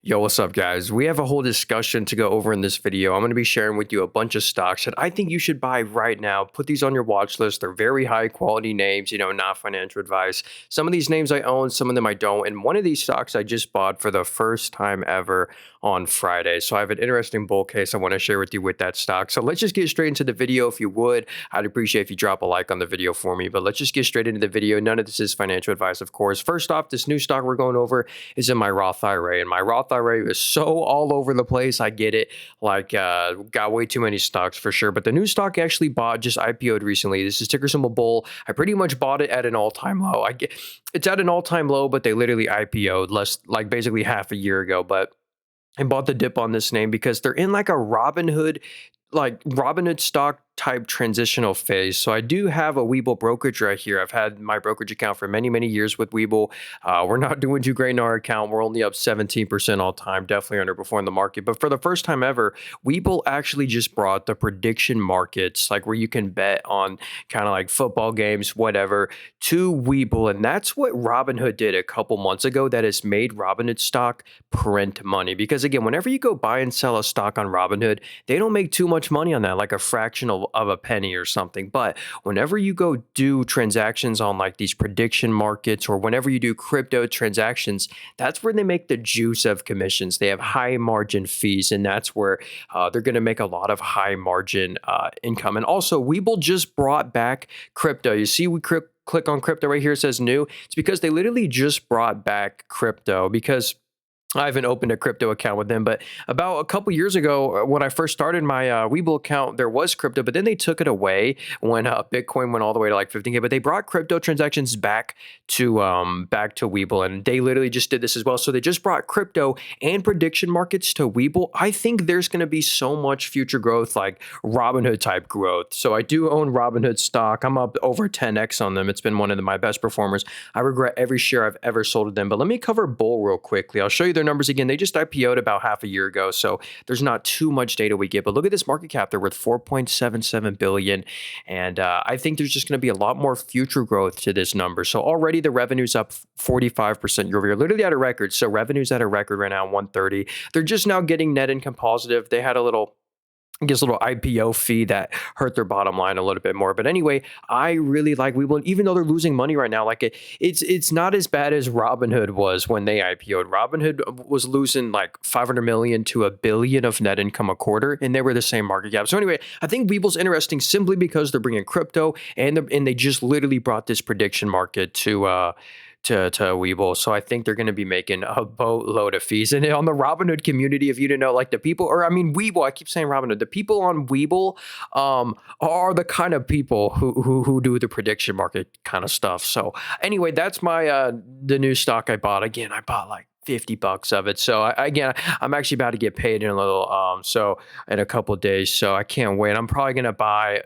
Yo, what's up, guys? We have a whole discussion to go over in this video. I'm going to be sharing with you a bunch of stocks that I think you should buy right now. Put these on your watch list. They're very high quality names, not financial advice. Some of these names I own, some of them I don't. And one of these stocks I just bought for the first time ever on Friday. So I have an interesting bull case I want to share with you with that stock. So let's just get straight into the video. If you would, I'd appreciate if you drop a like on the video for me. But let's just get straight into the video. None of this is financial advice, of course. First off, this new stock we're going over is in my Roth IRA. And my Roth IRA is so all over the place. I get it. Got way too many stocks for sure. But the new stock I actually bought just IPO'd recently. This is ticker symbol Bull. I pretty much bought it at an all-time low. It's at an all-time low, but they literally IPO'd basically half a year ago. But I bought the dip on this name because they're in like a Robinhood stock type transitional phase. So I do have a Webull brokerage right here. I've had my brokerage account for many, many years with Webull. We're not doing too great in our account. We're only up 17% all time, definitely underperforming the market. But for the first time ever, Webull actually just brought the prediction markets, like where you can bet on kind of like football games, whatever, to Webull. And that's what Robinhood did a couple months ago that has made Robinhood stock print money. Because again, whenever you go buy and sell a stock on Robinhood, they don't make too much money on that, like a fraction of a penny or something. But whenever you go do transactions on like these prediction markets, or whenever you do crypto transactions, that's where they make the juice of commissions. They have high margin fees, and that's where they're going to make a lot of high margin income. And also, Webull just brought back crypto. You see, click on crypto right here. It says new. It's because they literally just brought back crypto, because I haven't opened a crypto account with them, but about a couple years ago, when I first started my Webull account, there was crypto, but then they took it away when Bitcoin went all the way to like 15K. But they brought crypto transactions back to Webull, and they literally just did this as well. So they just brought crypto and prediction markets to Webull. I think there's going to be so much future growth, like Robinhood type growth. So I do own Robinhood stock. I'm up over 10x on them. It's been one of my best performers. I regret every share I've ever sold to them. But let me cover Bull real quickly. I'll show you their numbers again. They just IPO'd about half a year ago, so there's not too much data we get. But look at this market cap; they're worth 4.77 billion, and I think there's just going to be a lot more future growth to this number. So already the revenue's up 45% year over year, literally at a record. So revenue's at a record right now, 130. They're just now getting net income positive. They had a little IPO fee that hurt their bottom line a little bit more. But anyway, I really like Webull, even though they're losing money right now. It's not as bad as Robinhood was when they IPO'd. Robinhood was losing like 500 million to $1 billion of net income a quarter, and they were the same market cap. So anyway, I think Webull's interesting simply because they're bringing crypto, and they just literally brought this prediction market to Webull. So I think they're going to be making a boatload of fees. And on the Robinhood community, if you didn't know, like the people, Webull, I keep saying Robinhood, the people on Webull are the kind of people who do the prediction market kind of stuff. So anyway, that's my the new stock I bought. Again, I bought like $50 of it. So I'm actually about to get paid in a little, in a couple of days. So I can't wait. I'm probably going to buy,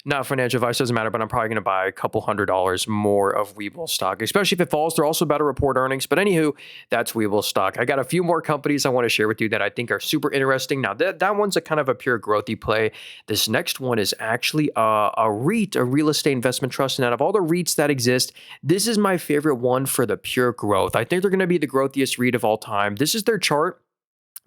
not financial advice, doesn't matter, but I'm probably going to buy a couple $100 more of Webull stock, especially if it falls. They're also about to report earnings. But anywho, that's Webull stock. I got a few more companies I want to share with you that I think are super interesting. Now, that one's a kind of a pure growthy play. This next one is actually a REIT, a real estate investment trust. And out of all the REITs that exist, this is my favorite one for the pure growth. I think they're going to be the growthiest REIT of all time. This is their chart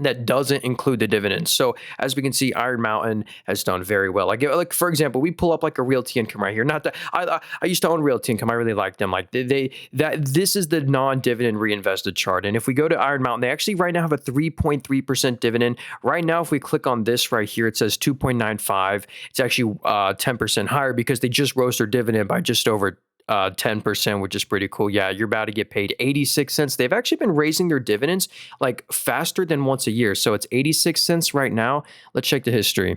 that doesn't include the dividends. So as we can see, Iron Mountain has done very well. Like for example, we pull up like a Realty Income right here. Not that I used to own Realty Income. I really like them. Like this is the non-dividend reinvested chart. And if we go to Iron Mountain, they actually right now have a 3.3% dividend. Right now, if we click on this right here, it says 2.95. It's actually 10% higher because they just rose their dividend by just over 10%, which is pretty cool. Yeah, you're about to get paid 86 cents. They've actually been raising their dividends like faster than once a year. So it's 86 cents right now. Let's check the history.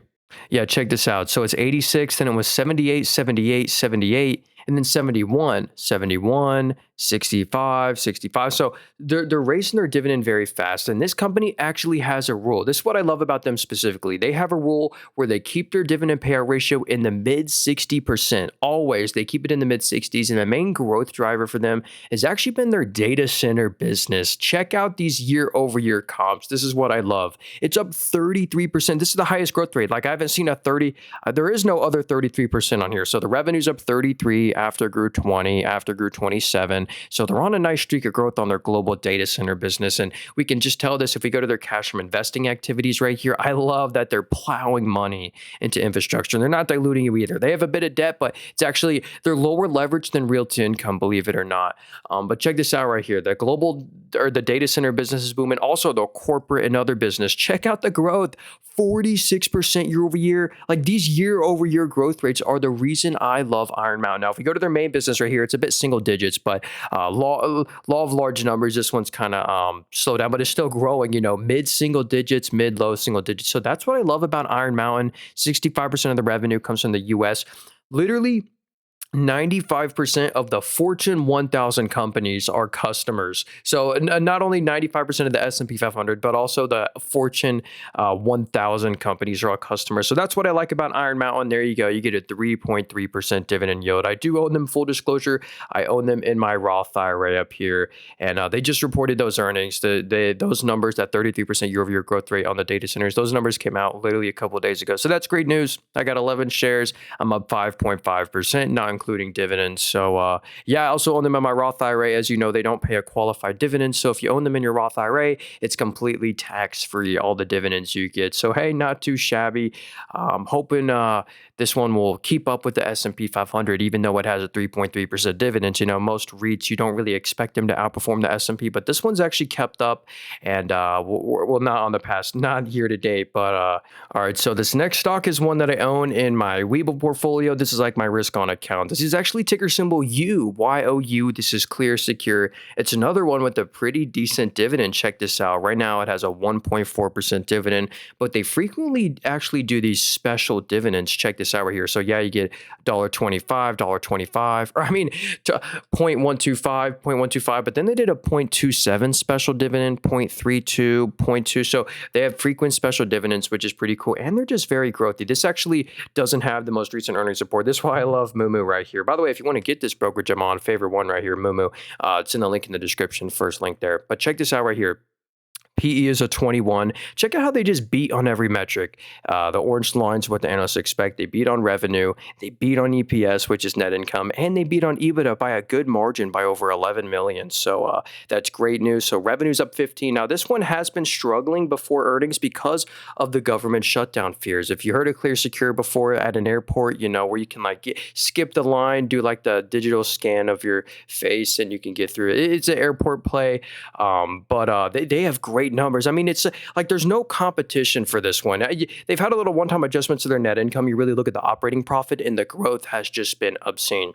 Yeah, check this out. So it's 86, then it was 78, 78, 78, and then 71, 71, 65, 65. So they're raising their dividend very fast. And this company actually has a rule. This is what I love about them specifically. They have a rule where they keep their dividend payout ratio in the mid 60%. Always, they keep it in the mid 60s. And the main growth driver for them has actually been their data center business. Check out these year over year comps. This is what I love. It's up 33%. This is the highest growth rate. Like I haven't seen a 30, there is no other 33% on here. So the revenue's up 33 30, after grew 20, after grew 27. So they're on a nice streak of growth on their global data center business. And we can just tell this if we go to their cash from investing activities right here. I love that they're plowing money into infrastructure and they're not diluting you either. They have a bit of debt, but it's actually, they're lower leverage than realty income, believe it or not. But check this out right here. The global or the data center business is booming. Also, the corporate and other business. Check out the growth, 46% year over year. Like these year over year growth rates are the reason I love Iron Mountain. Now, if we go to their main business right here, it's a bit single digits, but law of large numbers, this one's kind of slowed down, but it's still growing, mid single digits, mid low single digits. So that's what I love about Iron Mountain. 65% of the revenue comes from the US. Literally, 95% of the Fortune 1000 companies are customers. So not only 95% of the S&P 500, but also the Fortune 1000 companies are all customers. So that's what I like about Iron Mountain. There you go. You get a 3.3% dividend yield. I do own them, full disclosure. I own them in my Roth IRA up here. And they just reported those earnings. Those numbers, that 33% year over year growth rate on the data centers, those numbers came out literally a couple of days ago. So that's great news. I got 11 shares. I'm up 5.5%, not including dividends. So yeah, I also own them in my Roth IRA. As you know, they don't pay a qualified dividend. So if you own them in your Roth IRA, it's completely tax-free, all the dividends you get. So hey, not too shabby. Hoping this one will keep up with the S&P 500, even though it has a 3.3% dividend. Most REITs, you don't really expect them to outperform the S&P, but this one's actually kept up. And well, not on the past, not year to date, but all right. So this next stock is one that I own in my Webull portfolio. This is like my risk on account. This is actually ticker symbol U, YOU. This is Clear Secure. It's another one with a pretty decent dividend. Check this out. Right now, it has a 1.4% dividend, but they frequently actually do these special dividends. Check this out right here. So yeah, you get $1.25, $1.25, or I mean, 0.125, but then they did a 0.27 special dividend, 0.32, 0.2. So they have frequent special dividends, which is pretty cool. And they're just very growthy. This actually doesn't have the most recent earnings report. This is why I love Moomoo right here. By the way, if you want to get this brokerage, I'm on favorite one right here, Moomoo. It's in the link in the description, first link there. But check this out right here. PE is a 21. Check out how they just beat on every metric. The orange line's what the analysts expect. They beat on revenue, they beat on EPS, which is net income, and they beat on EBITDA by a good margin by over 11 million. So that's great news. So revenue's up 15. Now this one has been struggling before earnings because of the government shutdown fears. If you heard of Clear Secure before at an airport, where you can skip the line, do like the digital scan of your face, and you can get through it. It's an airport play, but they have great numbers. I mean, it's like there's no competition for this one. They've had a little one-time adjustments to their net income. You really look at the operating profit, and the growth has just been obscene.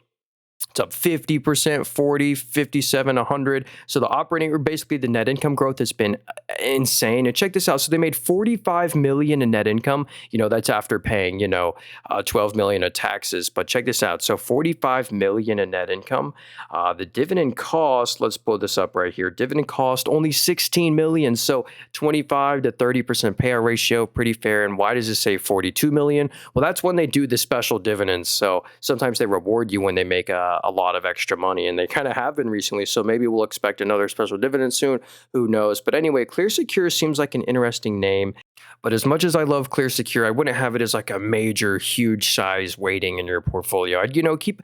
It's up 50%, 40, 57, 100. So the operating, or basically the net income growth has been insane. And check this out. So they made 45 million in net income. That's after paying, 12 million of taxes. But check this out. So 45 million in net income. The dividend cost, let's pull this up right here. Dividend cost only 16 million. So 25 to 30% payout ratio, pretty fair. And why does it say 42 million? Well, that's when they do the special dividends. So sometimes they reward you when they make a lot of extra money, and they kind of have been recently. So maybe we'll expect another special dividend soon. Who knows? But anyway, Clear Secure seems like an interesting name. But as much as I love Clear Secure, I wouldn't have it as like a major, huge size weighting in your portfolio. I'd, keep,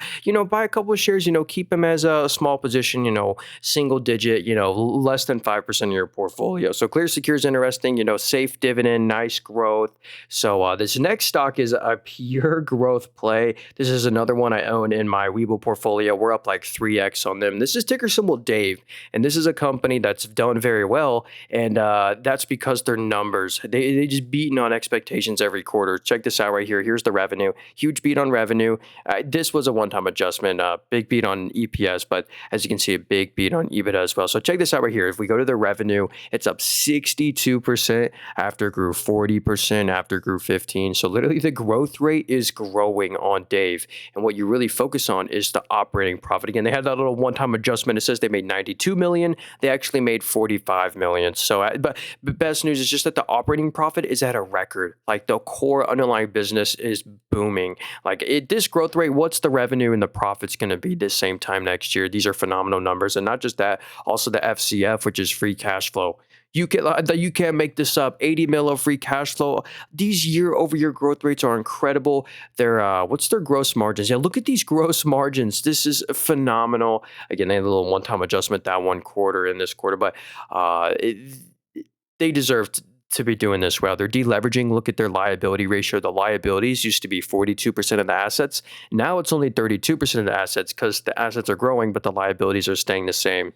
buy a couple of shares, keep them as a small position, single digit, less than 5% of your portfolio. So Clear Secure is interesting, safe dividend, nice growth. So this next stock is a pure growth play. This is another one I own in my Webull portfolio. We're up like 3x on them. This is ticker symbol Dave. And this is a company that's done very well. And that's because their numbers, they just beaten on expectations every quarter. Check this out right here. Here's the revenue. Huge beat on revenue. This was a one-time adjustment. Big beat on EPS, but as you can see, a big beat on EBITDA as well. So check this out right here. If we go to the revenue, it's up 62% after grew 40%, after grew 15. So literally the growth rate is growing on Dave. And what you really focus on is the operating profit. Again, they had that little one-time adjustment. It says they made 92 million. They actually made 45 million. So, but best news is just that the operating profit is at a record. Like the core underlying business is booming. Like this growth rate, what's the revenue and the profits going to be this same time next year? These are phenomenal numbers. And not just that, also the FCF, which is free cash flow. You can't make this up. 80 mil of free cash flow. These year-over-year growth rates are incredible. What's their gross margins? Yeah, look at these gross margins. This is phenomenal. Again, they had a little one-time adjustment that one quarter in this quarter, but uh, it, they deserve to be doing this well. They're deleveraging. Look at their liability ratio. The liabilities used to be 42% of the assets. Now it's only 32% of the assets because the assets are growing, but the liabilities are staying the same.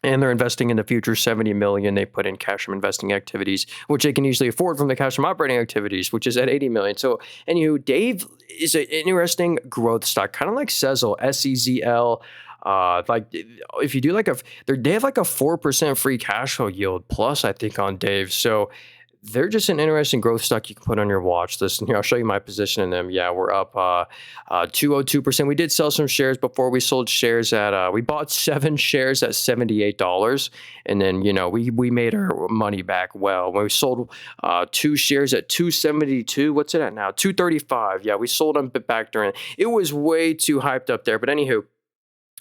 And they're investing in the future. 70 million they put in cash from investing activities, which they can easily afford from the cash from operating activities, which is at 80 million. So anywho, Dave is an interesting growth stock, kind of like Sezzle, SEZL. Like if you do like they have like a 4% free cash flow yield plus, I think, on Dave. So they're just an interesting growth stock you can put on your watch list. And here, I'll show you my position in them. Yeah, we're up 202%. We did sell some shares before. We sold shares we bought 7 shares at $78. And then, we made our money back well. When we sold 2 shares at 272, what's it at now? 235. Yeah, we sold them back during. It was way too hyped up there. But anywho,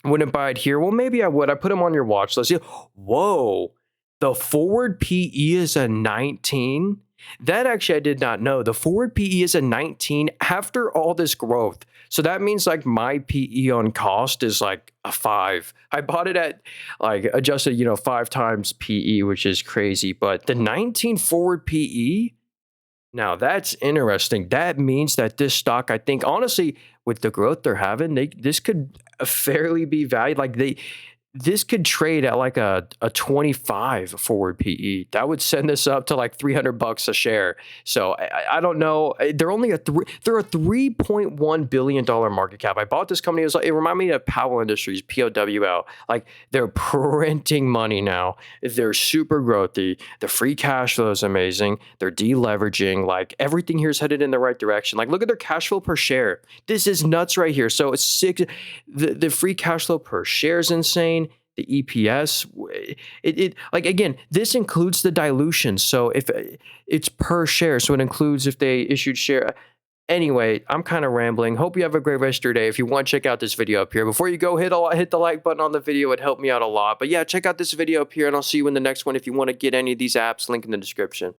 wouldn't buy it here. Well, maybe I would. I put them on your watch list. Yeah. Whoa. The forward PE is a 19. That actually I did not know. The forward PE is a 19 after all this growth. So that means like my PE on cost is like a 5. I bought it at like adjusted, 5 times PE, which is crazy. But the 19 forward PE, now that's interesting. That means that this stock, I think, honestly, with the growth they're having, this could fairly be valued. This could trade at like a 25 forward PE. That would send this up to like $300 a share. So I don't know. They're only they're a $3.1 billion market cap. I bought this company. It reminded me of Powell Industries, POWL. Like they're printing money now. They're super growthy. The free cash flow is amazing. They're deleveraging. Like everything here is headed in the right direction. Like look at their cash flow per share. This is nuts right here. So it's 6. The free cash flow per share is insane. The EPS, like again, this includes the dilution. So if it's per share, so it includes if they issued share. Anyway, I'm kind of rambling. Hope you have a great rest of your day. If you want to check out this video up here, before you go, hit the like button on the video. It helped me out a lot. But yeah, check out this video up here, and I'll see you in the next one. If you want to get any of these apps, link in the description.